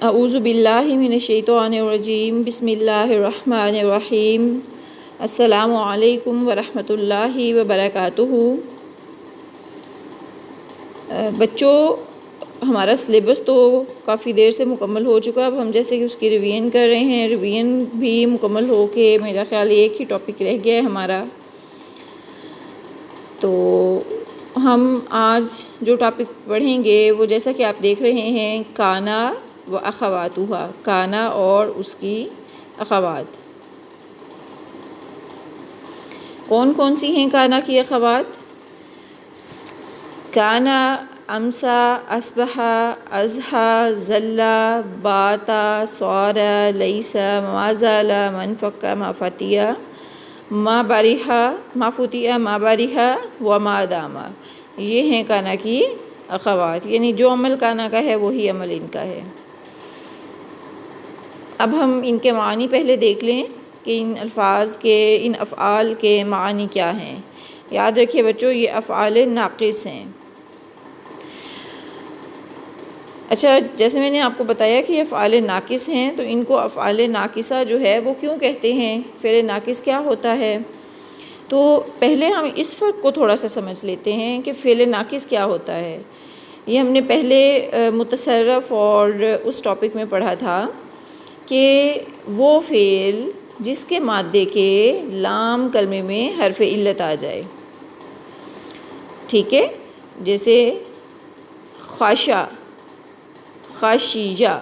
اعوذ باللہ من الشیطان الرجیم، بسم اللہ الرحمن الرحیم۔ السلام علیکم ورحمۃ اللہ وبرکاتہ۔ بچوں، ہمارا سلیبس تو کافی دیر سے مکمل ہو چکا، اب ہم جیسے کہ اس کی ریویژن کر رہے ہیں۔ ریویژن بھی مکمل ہو کے میرا خیال ایک ہی ٹاپک رہ گیا ہے ہمارا۔ تو ہم آج جو ٹاپک پڑھیں گے وہ جیسا کہ آپ دیکھ رہے ہیں، کانا و اخواتها، کانا اور اس کی اخوات۔ کون کون سی ہیں کانا کی اخوات؟ کانا، امسا، اصبحا، ازہا، زلا، باتا، سوارا، لیسا، ما زالا، منفقا، ما فتیا، ما باریحا، ما فتیا، ما باریحا و ما داما۔ یہ ہیں کانا کی اخوات، یعنی جو عمل کانا کا ہے وہی عمل ان کا ہے۔ اب ہم ان کے معنی پہلے دیکھ لیں کہ ان الفاظ کے، ان افعال کے معنی کیا ہیں۔ یاد رکھیے بچوں، یہ افعال ناقص ہیں۔ اچھا، جیسے میں نے آپ کو بتایا کہ یہ افعال ناقص ہیں، تو ان کو افعال ناقصہ جو ہے وہ کیوں کہتے ہیں؟ فعل ناقص کیا ہوتا ہے؟ تو پہلے ہم اس فرق کو تھوڑا سا سمجھ لیتے ہیں کہ فعل ناقص کیا ہوتا ہے۔ یہ ہم نے پہلے متصرف اور اس ٹاپک میں پڑھا تھا کہ وہ فعل جس کے مادے کے لام کلمے میں حرف علت آ جائے، ٹھیک ہے، جیسے خاشا، خاشیجا،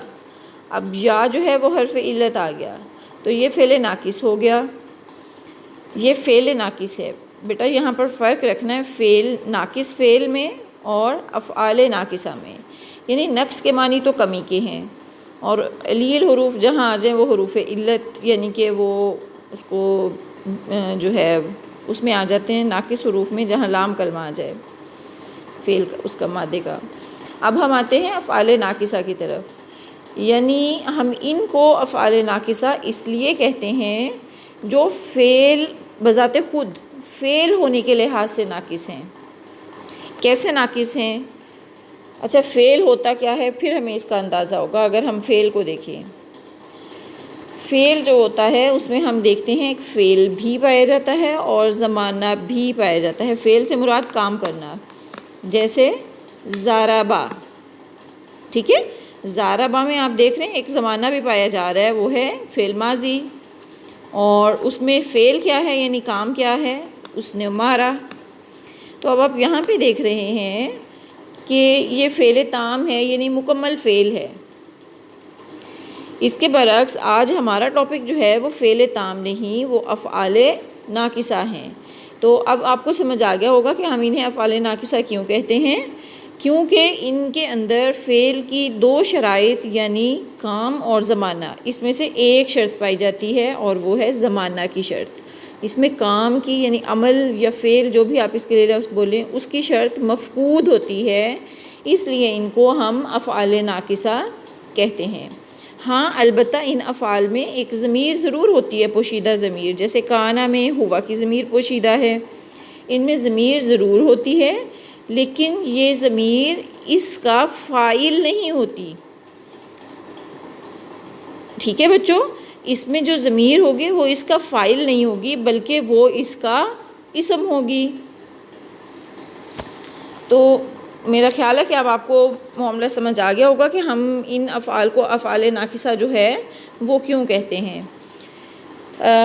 اب یا جو ہے وہ حرف علت آ گیا تو یہ فعل ناقص ہو گیا، یہ فعل ناقص ہے۔ بیٹا یہاں پر فرق رکھنا ہے فعل ناقص فعل میں اور افعال ناقصہ میں، یعنی نقص کے معنی تو کمی کے ہیں، اور علیل حروف جہاں آ جائیں وہ حروف علت، یعنی کہ وہ اس کو جو ہے اس میں آ جاتے ہیں ناقص حروف میں، جہاں لام کلمہ آ جائے فعل اس کا مادے کا۔ اب ہم آتے ہیں افعال ناقصہ کی طرف، یعنی ہم ان کو افعال ناقصہ اس لیے کہتے ہیں جو فعل بذات خود فعل ہونے کے لحاظ سے ناقص ہیں۔ کیسے ناقص ہیں؟ اچھا، فعل ہوتا کیا ہے پھر ہمیں اس کا اندازہ ہوگا اگر ہم فعل کو دیکھیں۔ فعل جو ہوتا ہے اس میں ہم دیکھتے ہیں ایک فعل بھی پایا جاتا ہے اور زمانہ بھی پایا جاتا ہے۔ فعل سے مراد کام کرنا، جیسے زارابا، ٹھیک ہے، زارابا میں آپ دیکھ رہے ہیں ایک زمانہ بھی پایا جا رہا ہے، وہ ہے فعل ماضی، اور اس میں فعل کیا ہے، یعنی کام کیا ہے، اس نے مارا۔ تو اب آپ یہاں پہ دیکھ رہے ہیں کہ یہ فعل تام ہے، یعنی مکمل فعل ہے۔ اس کے برعکس آج ہمارا ٹاپک جو ہے وہ فعل تام نہیں، وہ افعال ناقصہ ہیں۔ تو اب آپ کو سمجھ آ گیا ہوگا کہ ہم انہیں افعال ناقصہ کیوں کہتے ہیں، کیونکہ ان کے اندر فعل کی دو شرائط یعنی کام اور زمانہ، اس میں سے ایک شرط پائی جاتی ہے اور وہ ہے زمانہ کی شرط۔ اس میں کام کی یعنی عمل یا فعل جو بھی آپ اس کے لیے بولیں اس کی شرط مفقود ہوتی ہے، اس لیے ان کو ہم افعال ناقصہ کہتے ہیں۔ ہاں البتہ ان افعال میں ایک ضمیر ضرور ہوتی ہے، پوشیدہ ضمیر، جیسے کانا میں ہوا کی ضمیر پوشیدہ ہے، ان میں ضمیر ضرور ہوتی ہے، لیکن یہ ضمیر اس کا فاعل نہیں ہوتی، ٹھیک ہے بچوں، اس میں جو ضمیر ہوگی وہ اس کا فاعل نہیں ہوگی بلکہ وہ اس کا اسم ہوگی۔ تو میرا خیال ہے کہ اب آپ کو معاملہ سمجھ آ گیا ہوگا کہ ہم ان افعال کو افعال ناقصہ جو ہے وہ کیوں کہتے ہیں۔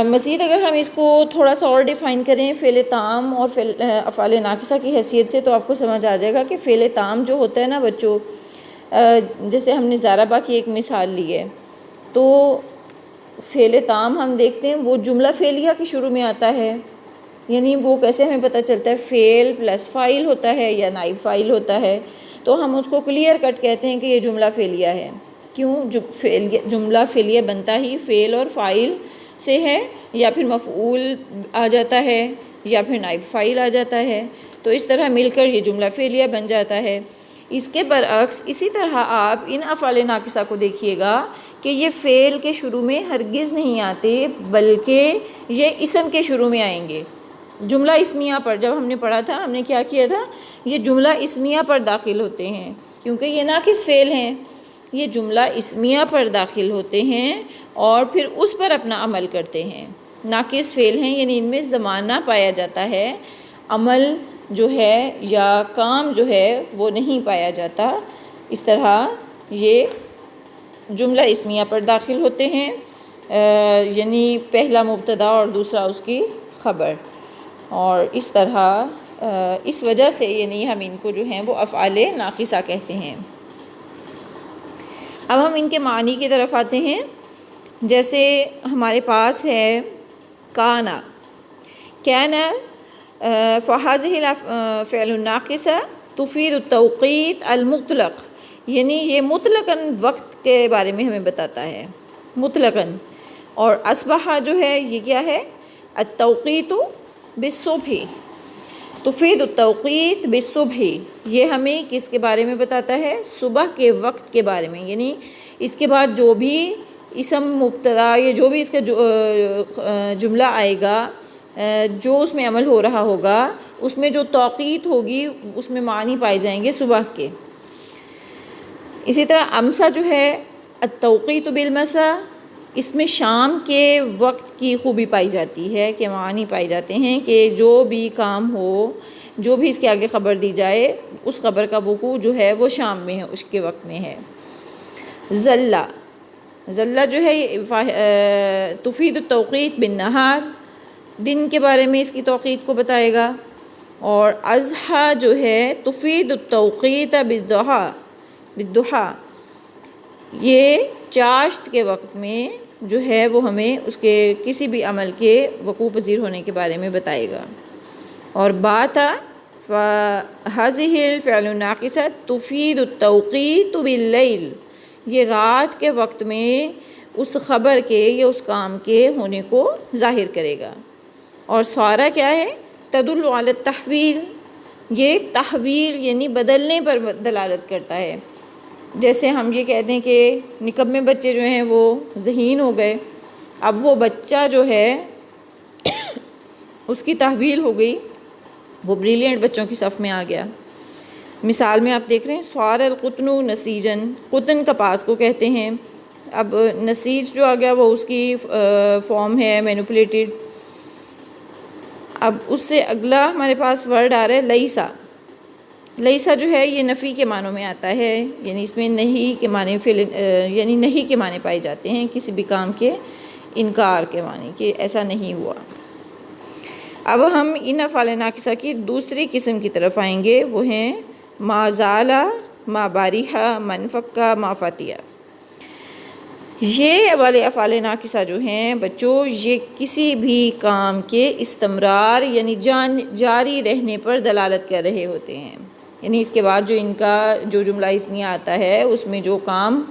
مزید اگر ہم اس کو تھوڑا سا اور ڈیفائن کریں فعل تام اور افعال ناقصہ کی حیثیت سے، تو آپ کو سمجھ آ جائے گا کہ فعل تام جو ہوتا ہے نا بچوں، جیسے ہم نے زارابا کی ایک مثال لی ہے، تو فعل تام ہم دیکھتے ہیں وہ جملہ فعلیہ کے شروع میں آتا ہے، یعنی وہ کیسے ہمیں پتہ چلتا ہے، فعل پلس فاعل ہوتا ہے یا نائب فاعل ہوتا ہے، تو ہم اس کو کلیئر کٹ کہتے ہیں کہ یہ جملہ فعلیہ ہے۔ کیوں؟ جملہ فعلیہ بنتا ہی فعل اور فاعل سے ہے، یا پھر مفعول آ جاتا ہے یا پھر نائب فاعل آ جاتا ہے، تو اس طرح مل کر یہ جملہ فعلیہ بن جاتا ہے۔ اس کے برعکس اسی طرح آپ ان افعال ناقصہ کو دیکھیے گا کہ یہ فعل کے شروع میں ہرگز نہیں آتے بلکہ یہ اسم کے شروع میں آئیں گے۔ جملہ اسمیہ پر جب ہم نے پڑھا تھا، ہم نے کیا کیا تھا، یہ جملہ اسمیہ پر داخل ہوتے ہیں کیونکہ یہ ناقص فعل ہیں۔ یہ جملہ اسمیہ پر داخل ہوتے ہیں اور پھر اس پر اپنا عمل کرتے ہیں۔ ناقص فعل ہیں، یعنی ان میں زمانہ پایا جاتا ہے، عمل جو ہے یا کام جو ہے وہ نہیں پایا جاتا۔ اس طرح یہ جملہ اسمیہ پر داخل ہوتے ہیں، یعنی پہلا مبتدا اور دوسرا اس کی خبر، اور اس طرح اس وجہ سے یعنی ہم ان کو جو ہیں وہ افعال ناقصہ کہتے ہیں۔ اب ہم ان کے معنی کی طرف آتے ہیں۔ جیسے ہمارے پاس ہے کانا، کانا فہذہ الافعال الناقصہ تفید التوقیت المطلق، یعنی یہ مطلقاً وقت کے بارے میں ہمیں بتاتا ہے، مطلقاً۔ اور اصبح جو ہے یہ کیا ہے؟ التوقیت بالصبح، تفید التوقیت بالصبح، یہ ہمیں کس کے بارے میں بتاتا ہے؟ صبح کے وقت کے بارے میں، یعنی اس کے بعد جو بھی اسم مبتدا یا جو بھی اس کا جملہ آئے گا، جو اس میں عمل ہو رہا ہوگا، اس میں جو توقیت ہوگی اس میں معنی پائے جائیں گے صبح کے۔ اسی طرح امسا جو ہے التوقیت بالمسا، اس میں شام کے وقت کی خوبی پائی جاتی ہے کہ معنی پائے جاتے ہیں کہ جو بھی کام ہو، جو بھی اس کے آگے خبر دی جائے، اس خبر کا وقوع جو ہے وہ شام میں ہے، اس کے وقت میں ہے۔ زلہ، زلہ جو ہے تفید التوقیت بالنہار، دن کے بارے میں اس کی توقیت کو بتائے گا۔ اور اضحیٰ جو ہے تفید التوقیت بالضحیٰ، بالضحیٰ، یہ چاشت کے وقت میں جو ہے وہ ہمیں اس کے کسی بھی عمل کے وقوع پذیر ہونے کے بارے میں بتائے گا۔ اور باتا فہذہ الفعل الناقصہ تفید التوقیت باللیل، یہ رات کے وقت میں اس خبر کے یا اس کام کے ہونے کو ظاہر کرے گا۔ اور سارا کیا ہے؟ تدل علی التحویل، یہ تحویل یعنی بدلنے پر دلالت کرتا ہے۔ جیسے ہم یہ کہتے ہیں کہ نکمے بچے جو ہیں وہ ذہین ہو گئے، اب وہ بچہ جو ہے اس کی تحویل ہو گئی، وہ بریلینٹ بچوں کی صف میں آ گیا۔ مثال میں آپ دیکھ رہے ہیں صار القطن نسیجن، قطن کپاس کو کہتے ہیں، اب نسیج جو آ گیا وہ اس کی فارم ہے مینوپولیٹڈ۔ اب اس سے اگلا ہمارے پاس ورڈ آ رہا ہے لیسا، لیسا جو ہے یہ نفی کے معنوں میں آتا ہے، یعنی اس میں نہیں کے معنی یعنی نہیں کے معنی پائے جاتے ہیں، کسی بھی کام کے انکار کے معنی کہ ایسا نہیں ہوا۔ اب ہم ان افعال ناقصہ کی دوسری قسم کی طرف آئیں گے، وہ ہیں ما زالہ، ما باریحہ، من فکہ، ما فاتیہ۔ یہ والے افعال ناقصہ جو ہیں بچوں، یہ کسی بھی کام کے استمرار یعنی جاری رہنے پر دلالت کر رہے ہوتے ہیں، یعنی اس کے بعد جو ان کا جو جملہ اسمیہ آتا ہے اس میں جو کام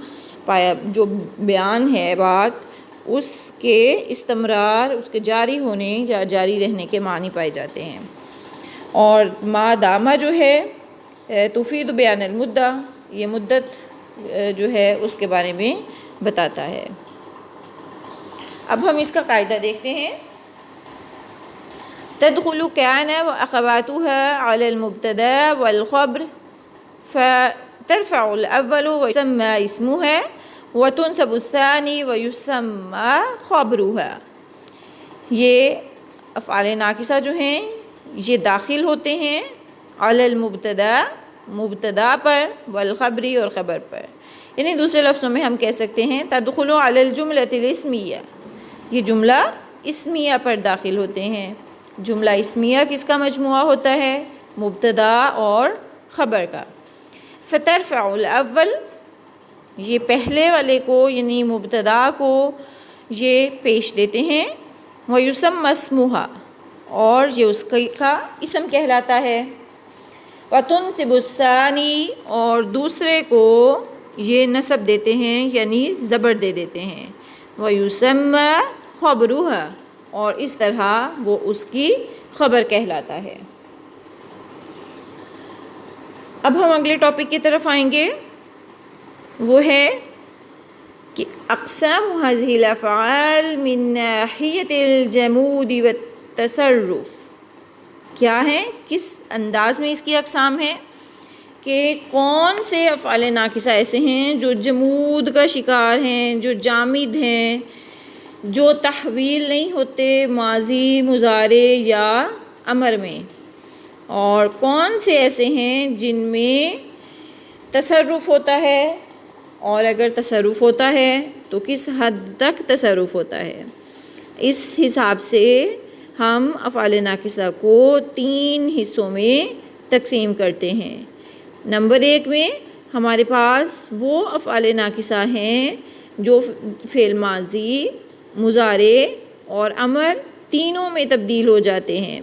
پایا، جو بیان ہے بات، اس کے استمرار، اس کے جاری ہونے یا جاری رہنے کے معنی پائے جاتے ہیں۔ اور ما دامہ جو ہے تفید بیان المدہ، یہ مدت جو ہے اس کے بارے میں بتاتا ہے۔ اب ہم اس کا قاعدہ دیکھتے ہیں۔ تدخل كان وأخواتها على المبتدا والخبر فترفع الأول ويسمى اسمها وتنصب الثاني ويسمى خبرها۔ یہ افعال ناقصہ جو ہیں یہ داخل ہوتے ہیں علی المبتدا، مبتدا پر، والخبری اور خبر پر، یعنی دوسرے لفظوں میں ہم کہہ سکتے ہیں تدخل علی الجملۃ الاسمیہ، یہ جملہ اسمیہ پر داخل ہوتے ہیں۔ جملہ اسمیہ کس کا مجموعہ ہوتا ہے؟ مبتدا اور خبر کا۔ فترفع الاول، یہ پہلے والے کو یعنی مبتدا کو یہ پیش دیتے ہیں، ویسمى اسمها، اور یہ اس کا اسم کہلاتا ہے، وتنصب الثانی، اور دوسرے کو یہ نصب دیتے ہیں یعنی زبر دے دیتے ہیں، ویسمى خبرها، اور اس طرح وہ اس کی خبر کہلاتا ہے۔ اب ہم اگلے ٹاپک کی طرف آئیں گے، وہ ہے کہ اقسام هذه الافعال من ناحیة الجمود والتصرف، کیا ہیں، کس انداز میں اس کی اقسام ہیں؟ کہ کون سے افعال ناقصہ ایسے ہیں جو جمود کا شکار ہیں، جو جامد ہیں، جو تحویل نہیں ہوتے ماضی، مضارع یا امر میں، اور کون سے ایسے ہیں جن میں تصرف ہوتا ہے، اور اگر تصرف ہوتا ہے تو کس حد تک تصرف ہوتا ہے۔ اس حساب سے ہم افعال ناقصہ کو 3 حصوں میں تقسیم کرتے ہیں۔ نمبر 1 میں ہمارے پاس وہ افعال ناقصہ ہیں جو فعل ماضی، مضارع اور امر تینوں میں تبدیل ہو جاتے ہیں۔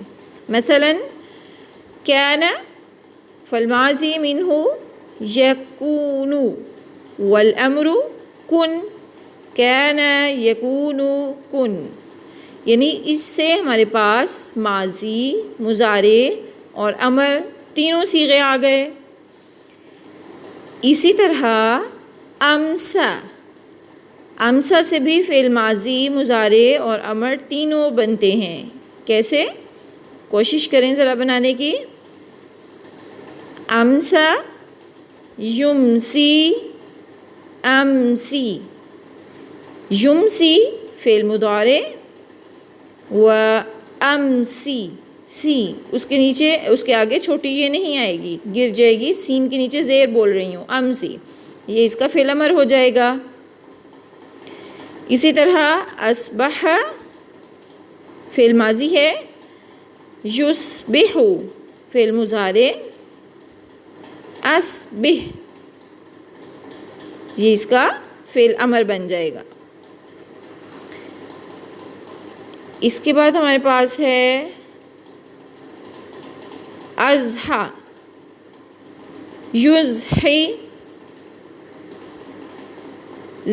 مثلاً کان فالماضی منہ یکون والامر کن، کان یکون کن، یعنی اس سے ہمارے پاس ماضی، مضارع اور امر تینوں صیغے آ گئے۔ اسی طرح امسا، امسا سے بھی فعل ماضی، مضارع اور امر تینوں بنتے ہیں۔ کیسے؟ کوشش کریں ذرا بنانے کی۔ امسا یمسی، امسی، یمسی فعل مضارع، و امسی، سی اس کے نیچے، اس کے آگے چھوٹی یہ نہیں آئے گی، گر جائے گی، سین کے نیچے زیر بول رہی ہوں، امسی، یہ اس کا فعل امر ہو جائے گا۔ اسی طرح اصبح فعل ماضی ہے، یصبح فعل مضارع، اصبح یہ اس کا فعل امر بن جائے گا۔ اس کے بعد ہمارے پاس ہے ازحا، یزحی،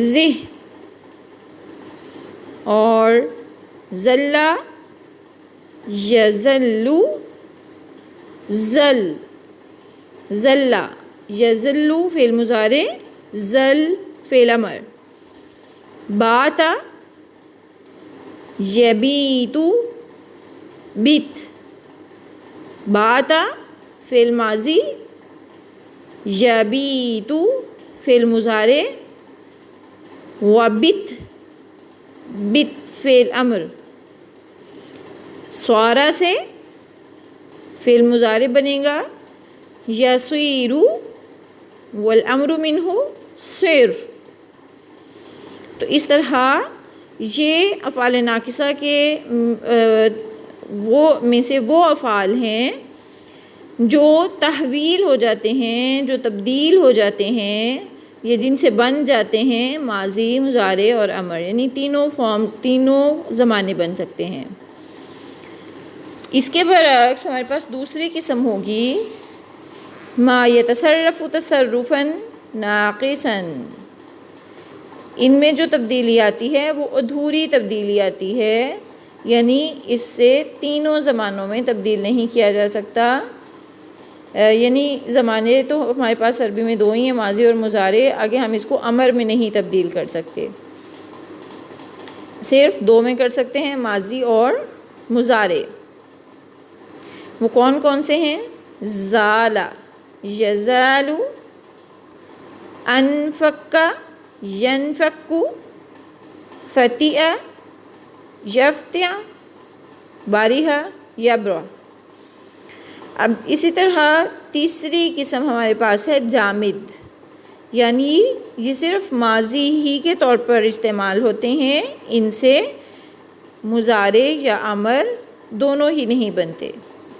زح، اور زلہ، یزلو، زل، زلہ، یزلو فعل مضارع، زل فعل امر۔ باتا، یبیتو، بت، باتا فعل ماضی، یبیتو فعل مضارع، وبت، بت فعل امر۔ سوارا سے فعل مضارع بنے گا، یصیرو، والامر منہ سیر۔ تو اس طرح یہ افعال ناقصہ کے وہ افعال ہیں جو تحویل ہو جاتے ہیں، جو تبدیل ہو جاتے ہیں، یہ جن سے بن جاتے ہیں ماضی، مضارع اور امر، یعنی تینوں زمانے بن سکتے ہیں۔ اس کے برعکس ہمارے پاس دوسری قسم ہوگی ما یتصرف تصرفا ناقصا، ان میں جو تبدیلی آتی ہے وہ ادھوری تبدیلی آتی ہے، یعنی اس سے تینوں زمانوں میں تبدیل نہیں کیا جا سکتا، یعنی زمانے تو ہمارے پاس عربی میں 2 ہی ہیں، ماضی اور مضارع، آگے ہم اس کو امر میں نہیں تبدیل کر سکتے، صرف 2 میں کر سکتے ہیں، ماضی اور مضارع۔ وہ کون کون سے ہیں؟ زالا، یزالو، انفکا، ینفکو، فتیہ، یفتیہ، باریہا، یبرہ۔ اب اسی طرح تیسری قسم ہمارے پاس ہے جامد، یعنی یہ صرف ماضی ہی کے طور پر استعمال ہوتے ہیں، ان سے مضارع یا امر دونوں ہی نہیں بنتے،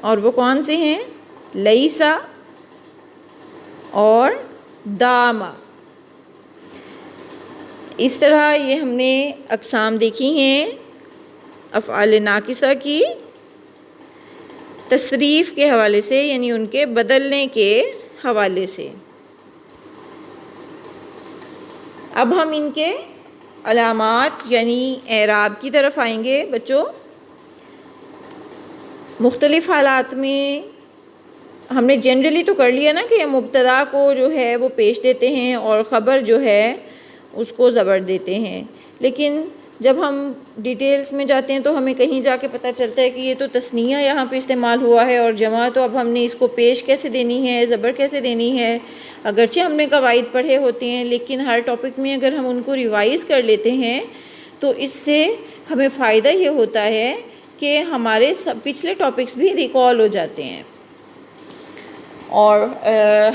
اور وہ کون سے ہیں؟ لیسا اور داما۔ اس طرح یہ ہم نے اقسام دیکھی ہیں افعال ناقصہ کی تصریف کے حوالے سے، یعنی ان کے بدلنے کے حوالے سے۔ اب ہم ان کے علامات یعنی اعراب کی طرف آئیں گے بچوں۔ مختلف حالات میں ہم نے جنرلی تو کر لیا نا کہ مبتدا کو جو ہے وہ پیش دیتے ہیں اور خبر جو ہے اس کو زبر دیتے ہیں، لیکن جب ہم ڈیٹیلز میں جاتے ہیں تو ہمیں کہیں جا کے پتہ چلتا ہے کہ یہ تو تثنیہ یہاں پہ استعمال ہوا ہے اور جمع، تو اب ہم نے اس کو پیش کیسے دینی ہے، زبر کیسے دینی ہے۔ اگرچہ ہم نے قواعد پڑھے ہوتے ہیں لیکن ہر ٹاپک میں اگر ہم ان کو ریوائز کر لیتے ہیں تو اس سے ہمیں فائدہ یہ ہوتا ہے کہ ہمارے پچھلے ٹاپکس بھی ریکال ہو جاتے ہیں اور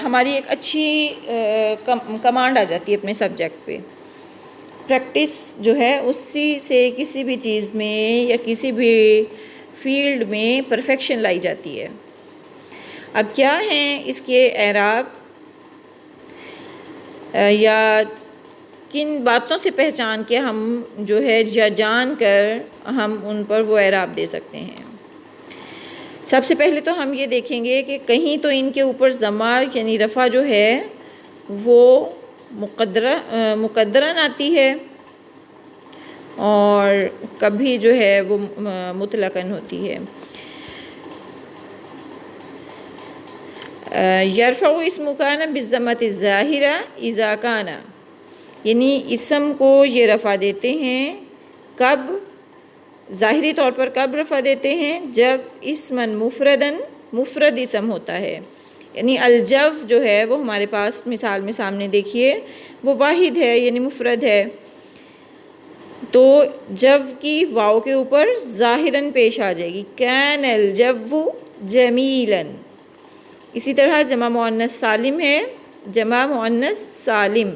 ہماری ایک اچھی کمانڈ آ جاتی ہے اپنے سبجیکٹ پہ۔ پریکٹس جو ہے اسی سے کسی بھی چیز میں یا کسی بھی فیلڈ میں پرفیکشن لائی جاتی ہے۔ اب کیا ہیں اس کے اعراب یا کن باتوں سے پہچان کے ہم جو ہے یا جان کر ہم ان پر وہ اعراب دے سکتے ہیں؟ سب سے پہلے تو ہم یہ دیکھیں گے کہ کہیں تو ان کے اوپر ضمیر یعنی رفع جو ہے وہ مقدرن آتی ہے اور کبھی جو ہے وہ مطلقاً ہوتی ہے۔ یرفع اسم کان بالضمۃ الظاہرہ اذا کان، یعنی اسم کو یہ رفع دیتے ہیں کب، ظاہری طور پر کب رفع دیتے ہیں؟ جب اسمن مفرد اسم ہوتا ہے، یعنی الجو جو ہے وہ ہمارے پاس مثال میں سامنے دیکھیے وہ واحد ہے یعنی مفرد ہے، تو جو کی واو کے اوپر ظاہراً پیش آ جائے گی، کان الجو جمیلاً۔ اسی طرح جمع مؤنث سالم ہے، جمع مؤنث سالم،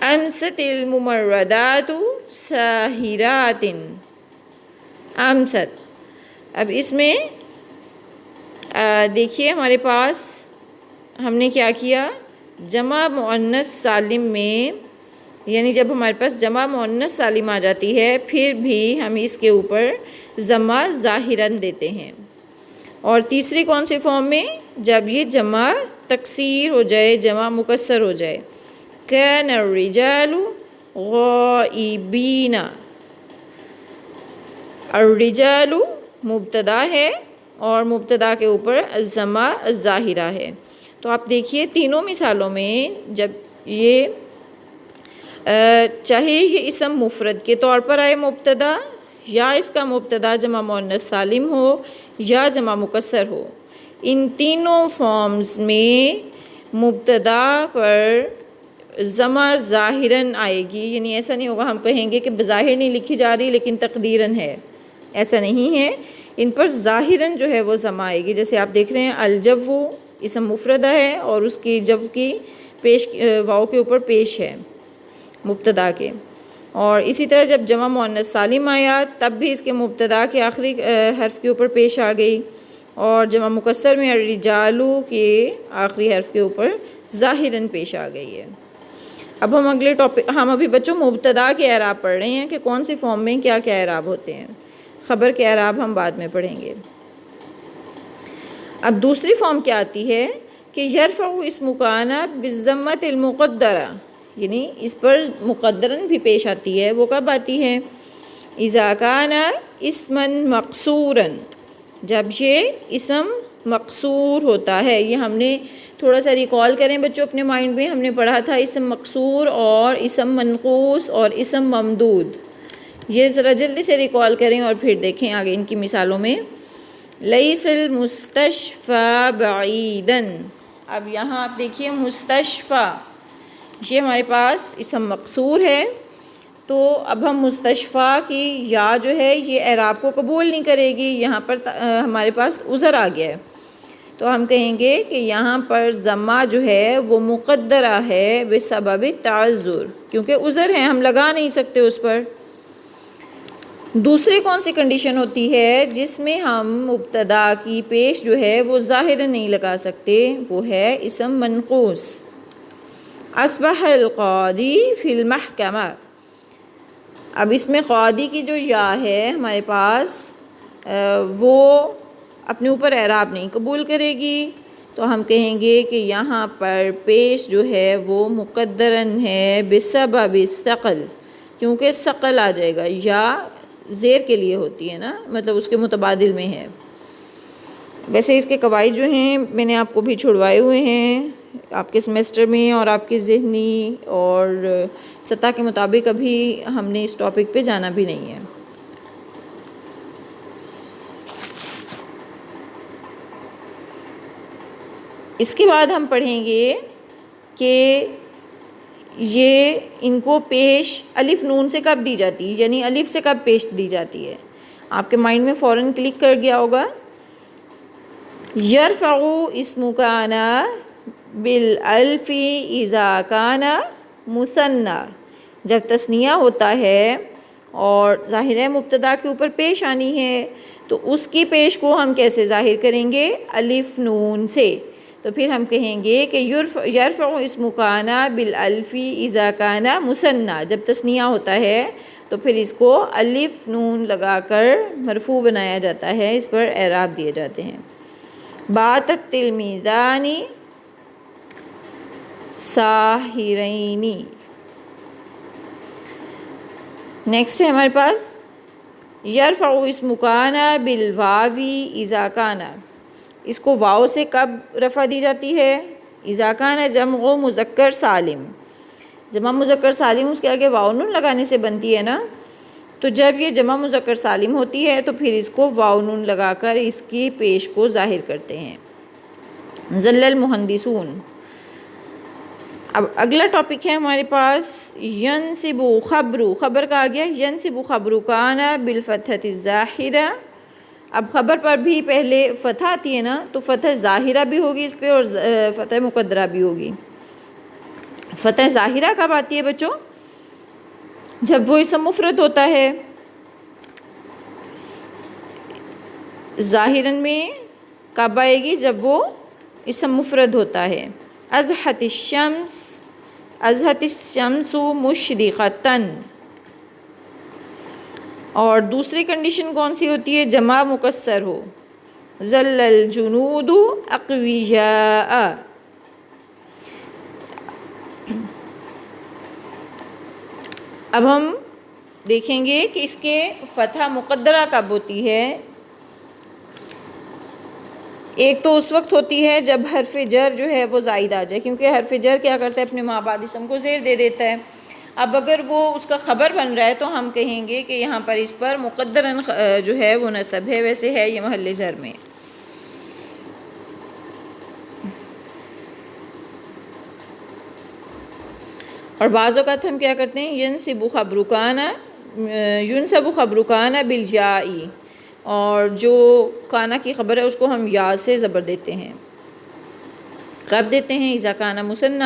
امست الممرضات ساہرات، امست۔ اب اس میں دیکھیے ہمارے پاس ہم نے کیا کیا، جمع مؤنث سالم میں یعنی جب ہمارے پاس جمع مؤنث سالم آ جاتی ہے پھر بھی ہم اس کے اوپر ضمہ ظاہراً دیتے ہیں۔ اور تیسری کون سی فارم میں؟ جب یہ جمع تکسیر ہو جائے، جمع مکسر ہو جائے، کان الرجال غائبین، الرجال مبتدا ہے اور مبتدا کے اوپر الضمہ الظاہرہ ہے۔ تو آپ دیکھیے تینوں مثالوں میں جب یہ چاہے یہ اسم مفرد کے طور پر آئے مبتدا، یا اس کا مبتدا جمع مؤنث سالم ہو یا جمع مکسر ہو، ان تینوں فارمز میں مبتدا پر ضمہ ظاہراً آئے گی، یعنی ایسا نہیں ہوگا ہم کہیں گے کہ بظاہر نہیں لکھی جا رہی لیکن تقدیراً ہے، ایسا نہیں ہے، ان پر ظاہراً جو ہے وہ ضمہ آئے گی۔ جیسے آپ دیکھ رہے ہیں الجو اسم مفردہ ہے اور اس کی جو کی پیش واو کے اوپر پیش ہے مبتدا کے، اور اسی طرح جب جمع مؤنث سالم آیا تب بھی اس کے مبتدا کے آخری حرف کے اوپر پیش آ گئی، اور جمع مکسر میں الرجالو کے آخری حرف کے اوپر ظاہراً پیش آ گئی ہے۔ اب ہم اگلے ٹاپک، ہم ابھی بچوں مبتدا کے اعراب پڑھ رہے ہیں کہ کون سی فارم میں کیا کیا اعراب ہوتے ہیں، خبر کے اعراب ہم بعد میں پڑھیں گے۔ اب دوسری فارم کیا آتی ہے کہ یرفع اسم کان بالضمۃ المقدرہ، یعنی اس پر مقدراً بھی پیش آتی ہے، وہ کب آتی ہے؟ اذا کان اسما مقصورا، جب یہ اسم مقصور ہوتا ہے۔ یہ ہم نے تھوڑا سا ریکال کریں بچوں اپنے مائنڈ میں، ہم نے پڑھا تھا اسم مقصور اور اسم منقوص اور اسم ممدود، یہ ذرا جلدی سے ریکال کریں اور پھر دیکھیں آگے ان کی مثالوں میں۔ لیس المستشفى بعیدا، اب یہاں آپ دیکھیے مستشفى، یہ ہمارے پاس اسم مقصور ہے، تو اب ہم مستشفیٰ کی یا جو ہے یہ اعراب کو قبول نہیں کرے گی، یہاں پر ہمارے پاس عذر آ گیا ہے، تو ہم کہیں گے کہ یہاں پر ضمہ جو ہے وہ مقدرہ ہے بسبب تعذر، کیونکہ عذر ہے ہم لگا نہیں سکتے اس پر۔ دوسری کون سی کنڈیشن ہوتی ہے جس میں ہم مبتدا کی پیش جو ہے وہ ظاہر نہیں لگا سکتے؟ وہ ہے اسم منقوص، اصبح القاضی فی المحکمہ۔ اب اس میں قاضی کی جو یا ہے ہمارے پاس وہ اپنے اوپر اعراب نہیں قبول کرے گی، تو ہم کہیں گے کہ یہاں پر پیش جو ہے وہ مقدراً ہے بسبب الثقل، کیونکہ ثقل آ جائے گا، یا زیر کے لیے ہوتی ہے نا، مطلب اس کے متبادل میں ہے۔ ویسے اس کے قواعد جو ہیں میں نے آپ کو بھی چھڑوائے ہوئے ہیں آپ کے سمیسٹر میں اور آپ کی ذہنی اور سطح کے مطابق ابھی ہم نے اس ٹاپک پہ جانا بھی نہیں ہے۔ اس کے بعد ہم پڑھیں گے کہ یہ ان کو پیش الف نون سے کب دی جاتی ہے، یعنی الف سے کب پیش دی جاتی ہے۔ آپ کے مائنڈ میں فوراً کلک کر گیا ہوگا۔ یرفع اسم کان بالالف اذا کان مثنی، جب تثنیہ ہوتا ہے اور ظاہر ہے مبتدا کے اوپر پیش آنی ہے تو اس کی پیش کو ہم کیسے ظاہر کریں گے؟ الف نون سے۔ تو پھر ہم کہیں گے کہ یرفع اسم کان بالالف اذا کان مثنی، جب تثنیہ ہوتا ہے تو پھر اس کو الف نون لگا کر مرفوع بنایا جاتا ہے، اس پر اعراب دیے جاتے ہیں۔ بات التلمیذان ساہرین۔ نیکسٹ ہے ہمارے پاس یرفع اسم کان بالواو اذا کان، اس کو واو سے کب رفع دی جاتی ہے؟ اذا کان جمع مذکر سالم، جمع مذکر سالم اس کے آگے واو نون لگانے سے بنتی ہے نا، تو جب یہ جمع مذکر سالم ہوتی ہے تو پھر اس کو واو نون لگا کر اس کی پیش کو ظاہر کرتے ہیں۔ ظل المہندسون۔ اب اگلا ٹاپک ہے ہمارے پاس ینصب خبر، خبر کا آ گیا ینصب خبر کان بالفتحۃ الظاہرہ۔ اب خبر پر بھی پہلے فتح آتی ہے نا، تو فتح ظاہرہ بھی ہوگی اس پہ اور فتح مقدرہ بھی ہوگی۔ فتح ظاہرہ کب آتی ہے بچوں؟ جب وہ اسم مفرد ہوتا ہے۔ ظاہراً میں کب آئے گی؟ جب وہ اسم مفرد ہوتا ہے۔ ازحت الشمس مشرقۃ، اور دوسری کنڈیشن کون سی ہوتی ہے؟ جمع مکسر ہو۔ ظل الجنود اقویاء۔ اب ہم دیکھیں گے کہ اس کے فتح مقدرہ کب ہوتی ہے۔ ایک تو اس وقت ہوتی ہے جب حرف جر جو ہے وہ زائد آ جائے، کیونکہ حرف جر کیا کرتا ہے؟ اپنے ما بعد اسم کو زیر دے دیتا ہے۔ اب اگر وہ اس کا خبر بن رہا ہے تو ہم کہیں گے کہ یہاں پر اس پر مقدراً جو ہے وہ نصب ہے، ویسے ہے یہ محل جر میں۔ اور بعض اوقات ہم کیا کرتے ہیں؟ ینصب خبر کان بالجاء، اور جو کانا کی خبر ہے اس کو ہم یا سے زبر دیتے ہیں۔ کب دیتے ہیں؟ اذا کان مثنی،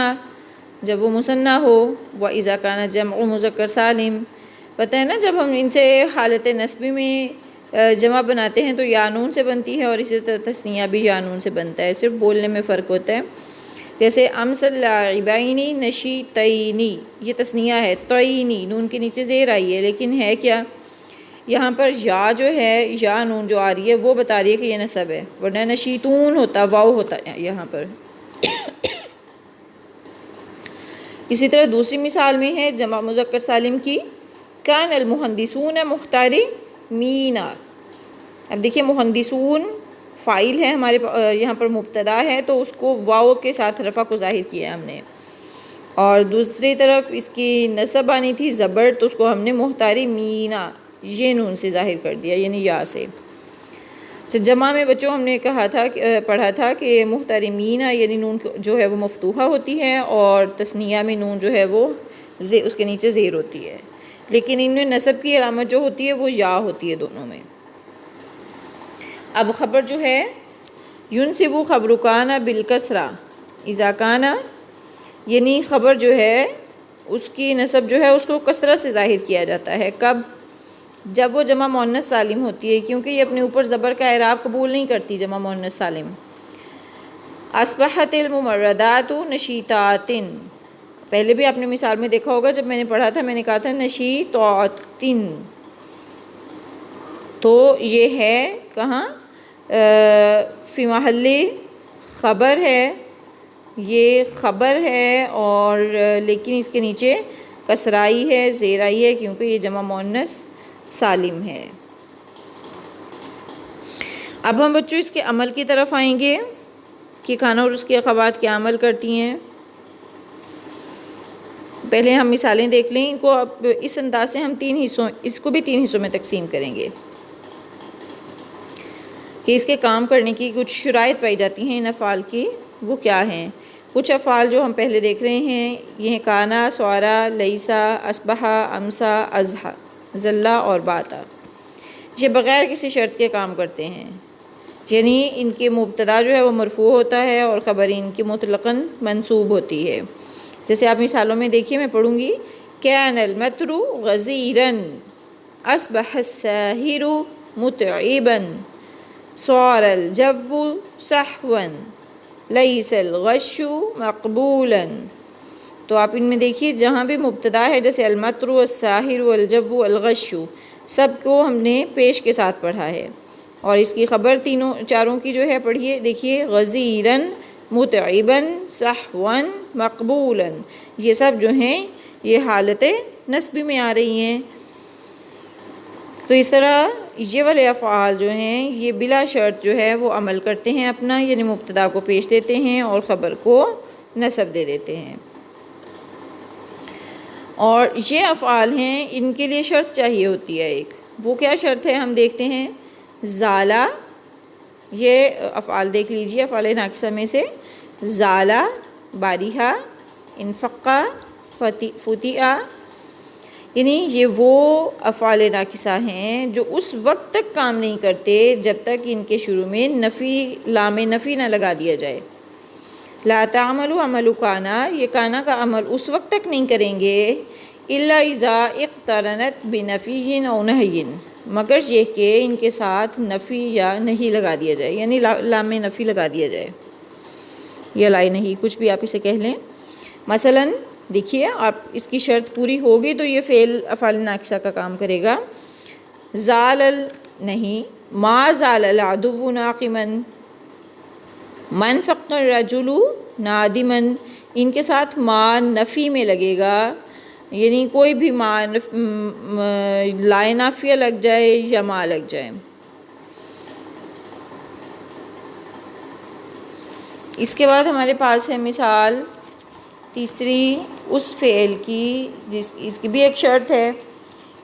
جب وہ مثنی ہو، و اذا کان جمع مذکر سالم۔ پتہ ہے نا جب ہم ان سے حالت نصبی میں جمع بناتے ہیں تو یا نون سے بنتی ہے، اور اسی طرح تثنیہ بھی یا نون سے بنتا ہے، صرف بولنے میں فرق ہوتا ہے۔ جیسے امثل لاعبین نشیطین، یہ تثنیہ ہے، طینی نون کے نیچے زیر آئی ہے، لیکن ہے کیا؟ یہاں پر یا جو ہے، یا نون جو آ رہی ہے وہ بتا رہی ہے کہ یہ نصب ہے، ورنہ نشیطون ہوتا، واو ہوتا ہے یہاں پر۔ اسی طرح دوسری مثال میں ہے جمع مذکر سالم کی، کان المہندسون محترمین۔ اب دیکھیے مہندسون فاعل ہے ہمارے یہاں پر مبتدا ہے، تو اس کو واو کے ساتھ رفع کو ظاہر کیا ہے ہم نے، اور دوسری طرف اس کی نصب آنی تھی زبر، تو اس کو ہم نے محترمین یہ نون سے ظاہر کر دیا، یعنی یا سے۔ جمع میں بچوں ہم نے پڑھا تھا کہ محترمین یعنی نون جو ہے وہ مفتوحہ ہوتی ہے، اور تثنیہ میں نون جو ہے وہ اس کے نیچے زیر ہوتی ہے، لیکن ان میں نصب کی علامت جو ہوتی ہے وہ یا ہوتی ہے دونوں میں۔ اب خبر جو ہے ینصب خبر کان بالکسرہ اذا کان، یعنی خبر جو ہے اس کی نصب جو ہے اس کو کسرہ سے ظاہر کیا جاتا ہے۔ کب؟ جب وہ جمع مؤنث سالم ہوتی ہے، کیونکہ یہ اپنے اوپر زبر کا اعراب قبول نہیں کرتی جمع مؤنث سالم۔ اصبحت الممرضات نشیطات، پہلے بھی آپ نے مثال میں دیکھا ہوگا، جب میں نے پڑھا تھا میں نے کہا تھا نشیطات، تو یہ ہے کہاں؟ فی محل خبر ہے، یہ خبر ہے، اور لیکن اس کے نیچے کسرائی ہے، زیرائی ہے، کیونکہ یہ جمع مؤنث سالم ہے۔ اب ہم بچوں اس کے عمل کی طرف آئیں گے کہ کانا اور اس کے اخوات کیا عمل کرتی ہیں۔ پہلے ہم مثالیں دیکھ لیں، ان کو اب اس انداز سے ہم اس کو بھی 3 حصوں میں تقسیم کریں گے کہ اس کے کام کرنے کی کچھ شرائط پائی جاتی ہیں ان افعال کی، وہ کیا ہیں۔ کچھ افعال جو ہم پہلے دیکھ رہے ہیں یہ ہیں کانا، سوارا، لیسا، اصبحا، امسا، ازہا، ذلہ اور باتا۔ یہ بغیر کسی شرط کے کام کرتے ہیں، یعنی ان کے مبتدا جو ہے وہ مرفوع ہوتا ہے اور خبر ان کی مطلقاً منصوب ہوتی ہے۔ جیسے آپ مثالوں میں دیکھیے، میں پڑھوں گی، کان المطر غزیرا، اصبح الساحر متعبا، صار الجو سحوا، لیس الغش مقبولا۔ تو آپ ان میں دیکھیے جہاں بھی مبتدا ہے، جیسے المطر، الساحر، الجو، الغش، سب کو ہم نے پیش کے ساتھ پڑھا ہے، اور اس کی خبر چاروں کی جو ہے پڑھیے، دیکھیے، غزیرا، متعبا، سحوا، مقبولا، یہ سب جو ہیں یہ حالت نصبی میں آ رہی ہیں۔ تو اس طرح یہ والے افعال جو ہیں یہ بلا شرط جو ہے وہ عمل کرتے ہیں اپنا، یعنی مبتدا کو پیش دیتے ہیں اور خبر کو نصب دے دیتے ہیں۔ اور یہ افعال ہیں، ان کے لیے شرط چاہیے ہوتی ہے ایک، وہ کیا شرط ہے ہم دیکھتے ہیں۔ زالا، یہ افعال دیکھ لیجئے، افعال ناقصہ میں سے زالا، باریہا، انفقا، فتیعہ، یعنی یہ وہ افعال ناقصہ ہیں جو اس وقت تک کام نہیں کرتے جب تک ان کے شروع میں لام نفی نہ لگا دیا جائے۔ لا تعمل عمل کانا، یہ کانا کا عمل اس وقت تک نہیں کریں گے الا اذا اقترنت بنفی او نہی، مگر یہ کہ ان کے ساتھ نفی یا نہیں لگا دیا جائے، یعنی لام نفی لگا دیا جائے یا لا نہیں، کچھ بھی آپ اسے کہہ لیں۔ مثلاً دیکھیے، آپ اس کی شرط پوری ہوگی تو یہ فعل افعال ناقصہ کا کام کرے گا۔ زال نہیں، ما زال العدو ناقما، من فق الرجل نادما، ان کے ساتھ ما نفی میں لگے گا، یعنی کوئی بھی ما لائے نافیہ لگ جائے یا ما لگ جائے۔ اس کے بعد ہمارے پاس ہے مثال تیسری اس فعل کی اس کی بھی ایک شرط ہے۔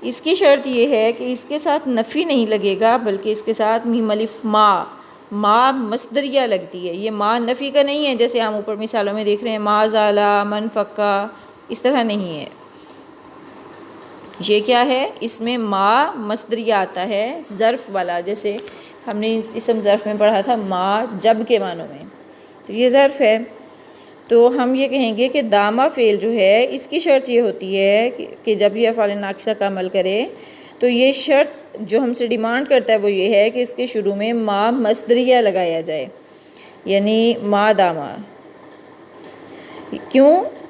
اس کی شرط یہ ہے کہ اس کے ساتھ نفی نہیں لگے گا، بلکہ اس کے ساتھ میم الف ما مصدریہ لگتی ہے۔ یہ ما نفی کا نہیں ہے جیسے ہم اوپر مثالوں میں دیکھ رہے ہیں، ما زالا، من فقا، اس طرح نہیں ہے۔ یہ کیا ہے، اس میں ما مصدریہ آتا ہے ظرف والا، جیسے ہم نے اسم ظرف میں پڑھا تھا ما جب کے معنوں میں، تو یہ ظرف ہے۔ تو ہم یہ کہیں گے کہ دامہ فعل جو ہے اس کی شرط یہ ہوتی ہے کہ جب یہ افعال ناقصہ کا عمل کرے تو یہ شرط جو ہم سے ڈیمانڈ کرتا ہے وہ یہ ہے کہ اس کے شروع میں ما مصدریہ لگایا جائے، یعنی ما دامہ۔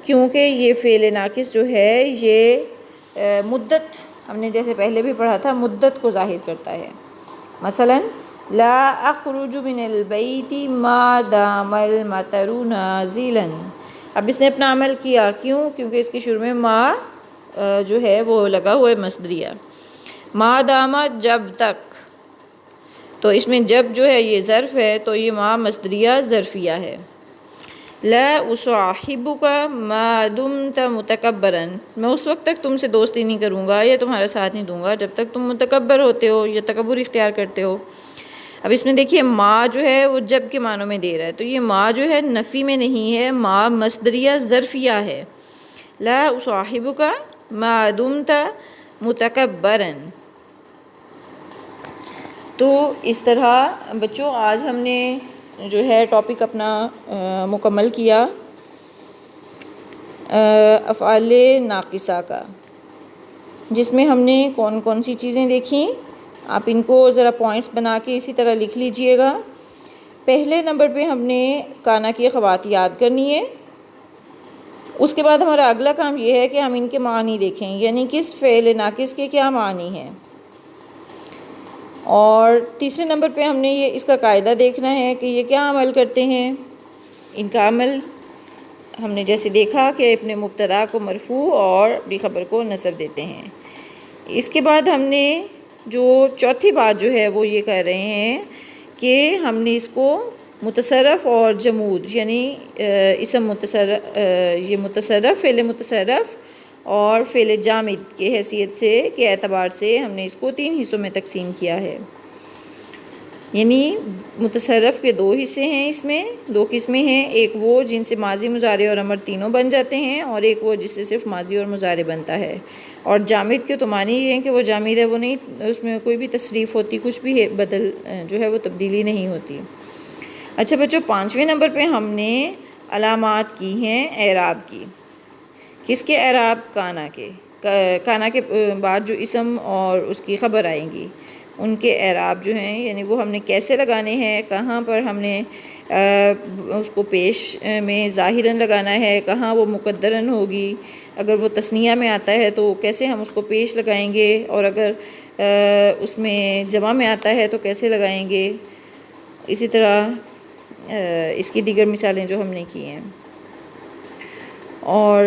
کیونکہ یہ فعل ناقص جو ہے یہ مدت، ہم نے جیسے پہلے بھی پڑھا تھا، مدت کو ظاہر کرتا ہے۔ مثلا لا اخرج من البیت ما دام المطر نازلا، اب اس نے اپنا عمل کیا، کیونکہ اس کے شروع میں ما جو ہے وہ لگا ہوا ہے مصدریہ۔ ما دام جب تک، تو اس میں جب جو ہے یہ ظرف ہے تو یہ ما مصدریہ ظرفیہ ہے۔ لا اصاحبک ما دمت متکبرا، میں اس وقت تک تم سے دوستی نہیں کروں گا یا تمہارا ساتھ نہیں دوں گا جب تک تم متکبر ہوتے ہو یا تکبر اختیار کرتے ہو۔ اب اس میں دیکھیے ما جو ہے وہ جب کے معنوں میں دے رہا ہے، تو یہ ما جو ہے نفی میں نہیں ہے، ما مصدریہ ظرفیہ ہے۔ لا اصاحبک ما دمت متکبرا۔ تو اس طرح بچوں آج ہم نے جو ہے ٹاپک اپنا مکمل کیا افعال ناقصہ کا، جس میں ہم نے کون کون سی چیزیں دیکھیں، آپ ان کو ذرا پوائنٹس بنا کے اسی طرح لکھ لیجئے گا۔ پہلے نمبر پہ ہم نے کانا کی اخوات یاد کرنی ہے۔ اس کے بعد ہمارا اگلا کام یہ ہے کہ ہم ان کے معنی دیکھیں، یعنی کس فعل ناقص کے کیا معنی ہیں۔ اور تیسرے نمبر پہ ہم نے اس کا قاعدہ دیکھنا ہے کہ یہ کیا عمل کرتے ہیں۔ ان کا عمل ہم نے جیسے دیکھا کہ اپنے مبتدا کو مرفوع اور اپنی خبر کو نصب دیتے ہیں۔ اس کے بعد ہم نے جو چوتھی بات جو ہے وہ یہ کہہ رہے ہیں کہ ہم نے اس کو متصرف اور جمود، یعنی اسم متصرف، یہ متصرف، فعل متصرف اور فعل جامد کے حیثیت سے کے اعتبار سے ہم نے اس کو 3 حصوں میں تقسیم کیا ہے۔ یعنی متصرف کے 2 حصے ہیں، اس میں 2 قسمیں ہیں، ایک وہ جن سے ماضی، مضارع اور امر تینوں بن جاتے ہیں، اور ایک وہ جس سے صرف ماضی اور مضارع بنتا ہے۔ اور جامد کے تو معنی یہ ہے کہ وہ جامد ہے، وہ نہیں، اس میں کوئی بھی تصریف ہوتی، کچھ بھی بدل جو ہے وہ تبدیلی نہیں ہوتی۔ اچھا بچوں، 5ویں نمبر پہ ہم نے علامات کی ہیں اعراب کی۔ کس کے اعراب؟ کانا کے۔ کانا کے بعد جو اسم اور اس کی خبر آئیں گی ان کے اعراب جو ہیں، یعنی وہ ہم نے کیسے لگانے ہیں، کہاں پر ہم نے اس کو پیش میں ظاہراً لگانا ہے، کہاں وہ مقدراً ہوگی، اگر وہ تثنیہ میں آتا ہے تو کیسے ہم اس کو پیش لگائیں گے، اور اگر اس میں جمع میں آتا ہے تو کیسے لگائیں گے۔ اسی طرح اس کی دیگر مثالیں جو ہم نے کی ہیں۔ اور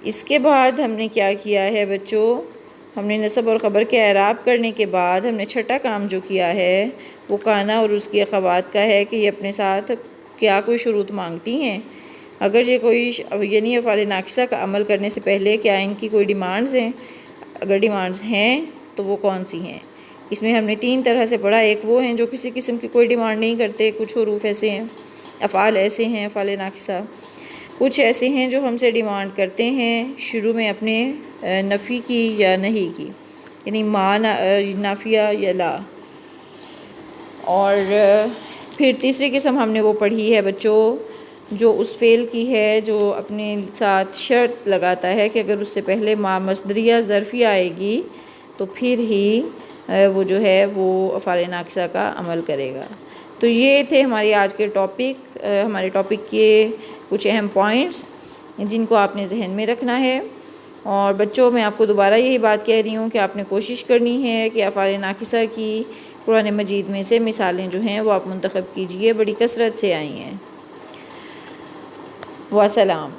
اس کے بعد ہم نے کیا کیا ہے بچوں، ہم نے نصب اور خبر کے اعراب کرنے کے بعد ہم نے چھٹا کام جو کیا ہے وہ کانا اور اس کی اخوات کا ہے کہ یہ اپنے ساتھ کیا کوئی شروط مانگتی ہیں۔ اگر یہ کوئی یعنی افعال ناقصہ کا عمل کرنے سے پہلے کیا ان کی کوئی ڈیمانڈز ہیں، اگر ڈیمانڈز ہیں تو وہ کون سی ہیں۔ اس میں ہم نے 3 طرح سے پڑھا، ایک وہ ہیں جو کسی قسم کی کوئی ڈیمانڈ نہیں کرتے، کچھ حروف ایسے ہیں، افعال ایسے ہیں، افعال ناقصہ، کچھ ایسے ہیں جو ہم سے ڈیمانڈ کرتے ہیں شروع میں اپنے نفی کی یا نہیں کی، یعنی ما نافیہ یا لا۔ اور پھر تیسری قسم ہم نے وہ پڑھی ہے بچوں جو اس فعل کی ہے جو اپنے ساتھ شرط لگاتا ہے کہ اگر اس سے پہلے ما مصدریہ ظرفیہ آئے گی تو پھر ہی وہ جو ہے وہ افعال ناقصہ کا عمل کرے گا۔ تو یہ تھے ہماری آج کے ٹاپک، ہمارے ٹاپک کے کچھ اہم پوائنٹس جن کو آپ نے ذہن میں رکھنا ہے۔ اور بچوں، میں آپ کو دوبارہ یہی بات کہہ رہی ہوں کہ آپ نے کوشش کرنی ہے کہ افعال ناقصہ کی قرآن مجید میں سے مثالیں جو ہیں وہ آپ منتخب کیجئے، بڑی کثرت سے آئی ہیں۔ وسلام۔